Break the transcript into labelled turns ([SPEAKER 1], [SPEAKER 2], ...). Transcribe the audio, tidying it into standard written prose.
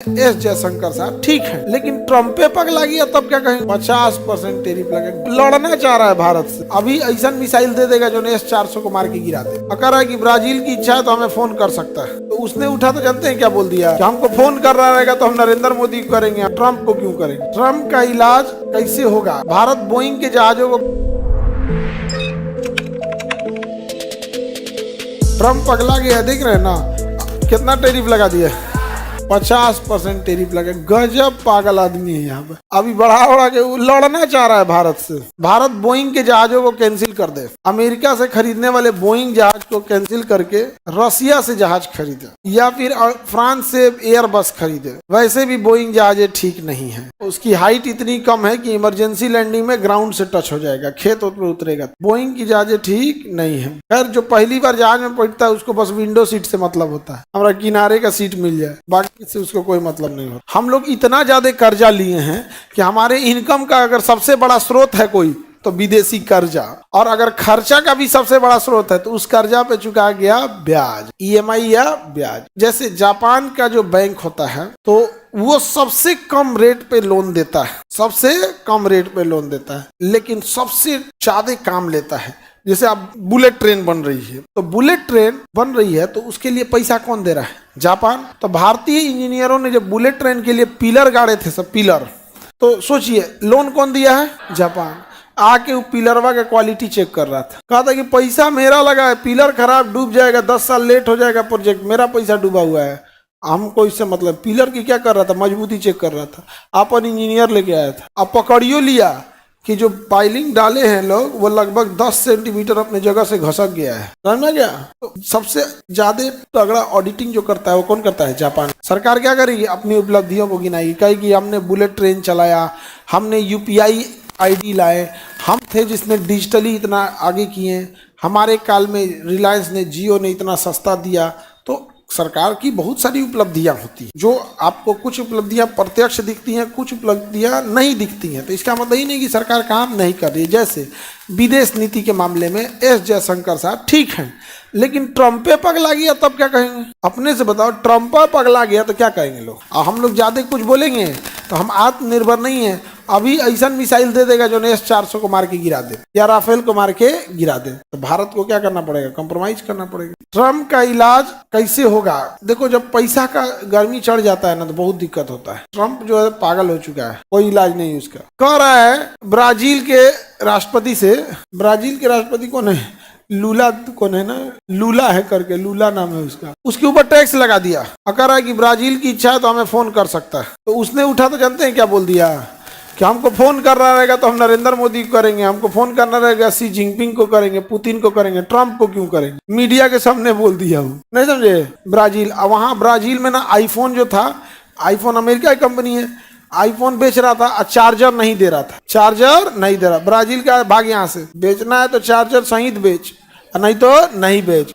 [SPEAKER 1] S Jaishankar साहब ठीक है, लेकिन ट्रम्प पे पगला गया तब क्या कहेंगे? 50% टेरिफ लगे। लड़ना चाह रहा है भारत से, अभी ऐसा मिसाइल दे देगा जो S-400 को मार के गिरा दे। कह रहा है कि ब्राजील की इच्छा है तो हमें फोन कर सकता है। तो उसने उठा तो जानते हैं क्या बोल दिया कि हमको फोन कर रहा रहेगा तो हम नरेंद्र मोदी को करेंगे, ट्रम्प को क्यों करेंगे? ट्रम्प का इलाज कैसे होगा? भारत बोइंग के जहाजों को ट्रम्प पगला गया, देख रहे हैं ना कितना टेरिफ लगा दिया, 50% टेरिफ लगे। गजब पागल आदमी है यहाँ पे। अभी बढ़ा के लड़ना चाह रहा है भारत से। भारत बोइंग के जहाजों को कैंसिल कर दे, अमेरिका से खरीदने वाले बोइंग जहाज को कैंसिल करके रसिया से जहाज खरीदे या फिर फ्रांस से एयरबस खरीदे। वैसे भी बोइंग जहाज ठीक नहीं है, उसकी हाइट इतनी कम है कि इमरजेंसी लैंडिंग में ग्राउंड से टच हो जाएगा, खेत पे उतरेगा। बोइंग की जहाज ठीक नहीं है। खैर जो पहली बार जहाज में बैठता है उसको बस विंडो सीट से मतलब होता है, हमारा किनारे का सीट मिल जाए, बाकी से उसको कोई मतलब नहीं होता। हम लोग इतना ज्यादा कर्जा लिए हैं कि हमारे इनकम का अगर सबसे बड़ा स्रोत है कोई तो विदेशी कर्जा, और अगर खर्चा का भी सबसे बड़ा स्रोत है तो उस कर्जा पे चुका गया ब्याज, EMI या ब्याज। जैसे जापान का जो बैंक होता है तो वो सबसे कम रेट पे लोन देता है, सबसे कम रेट पे लोन देता है, लेकिन सबसे ज्यादा काम लेता है। जैसे अब बुलेट ट्रेन बन रही है, तो बुलेट ट्रेन बन रही है तो उसके लिए पैसा कौन दे रहा है? जापान। तो भारतीय इंजीनियरों ने जब बुलेट ट्रेन के लिए पिलर गाड़े थे, सब पिलर, तो सोचिए लोन कौन दिया है? जापान। आके वो पिलरवा का क्वालिटी चेक कर रहा था, कहा था कि पैसा मेरा लगा है, पिलर खराब डूब जाएगा, 10 साल लेट हो जाएगा प्रोजेक्ट, मेरा पैसा डूबा हुआ है, हमको इससे मतलब। पिलर की क्या कर रहा था? मजबूती चेक कर रहा था। अपन इंजीनियर लेके आया था, अब पकड़ियो लिया कि जो पाइलिंग डाले हैं लोग वो लगभग 10 सेंटीमीटर अपने जगह से घसक गया है, समझ में गया? तो सबसे ज्यादा तगड़ा ऑडिटिंग जो करता है वो कौन करता है? जापान। सरकार क्या करेगी? अपनी उपलब्धियों को गिनाएगी, कहेगी हमने बुलेट ट्रेन चलाया, हमने UPI ID लाए, हम थे जिसने डिजिटली इतना आगे किए, हमारे काल में रिलायंस ने, जियो ने इतना सस्ता दिया। तो सरकार की बहुत सारी उपलब्धियां होती हैं, जो आपको कुछ उपलब्धियां प्रत्यक्ष दिखती हैं, कुछ उपलब्धियां नहीं दिखती हैं। तो इसका मतलब ही नहीं कि सरकार काम नहीं कर रही है। जैसे विदेश नीति के मामले में एस जयशंकर साहब ठीक हैं, लेकिन ट्रम्प पे पगला गया तब क्या कहेंगे? अपने से बताओ, ट्रम्प पे पगला गया तो क्या कहेंगे लोग? और हम लोग ज्यादा कुछ बोलेंगे तो हम आत्मनिर्भर नहीं है। अभी ऐसा मिसाइल दे देगा जो S-400 को मार के गिरा दे या राफेल को मार के गिरा दे, तो भारत को क्या करना पड़ेगा? कंप्रोमाइज करना पड़ेगा। ट्रम्प का इलाज कैसे होगा? देखो जब पैसा का गर्मी चढ़ जाता है ना तो बहुत दिक्कत होता है। ट्रम्प जो है पागल हो चुका है, कोई इलाज नहीं उसका। कह रहा है ब्राजील के राष्ट्रपति से, ब्राजील के राष्ट्रपति कौन है? लूला कौन है ना, लूला है करके, लूला नाम है उसका, उसके ऊपर टैक्स लगा दिया। कह रहा है कि ब्राजील की इच्छा है तो हमें फोन कर सकता है। तो उसने उठा तो जानते हैं क्या बोल दिया कि हमको फोन कर रहा रहेगा तो हम नरेंद्र मोदी को करेंगे, हमको फोन करना रहेगा शी जिनपिंग को करेंगे, पुतिन को करेंगे, ट्रम्प को क्यों करेंगे? मीडिया के सामने बोल दिया वो, नहीं समझे? ब्राजील, वहां ब्राजील में ना आईफोन जो था, आईफोन अमेरिका की कंपनी है, आईफोन बेच रहा था और चार्जर नहीं दे रहा था, चार्जर नहीं दे रहा। ब्राजील का भाग यहाँ से, बेचना है तो चार्जर सहित बेच, नहीं तो नहीं बेच।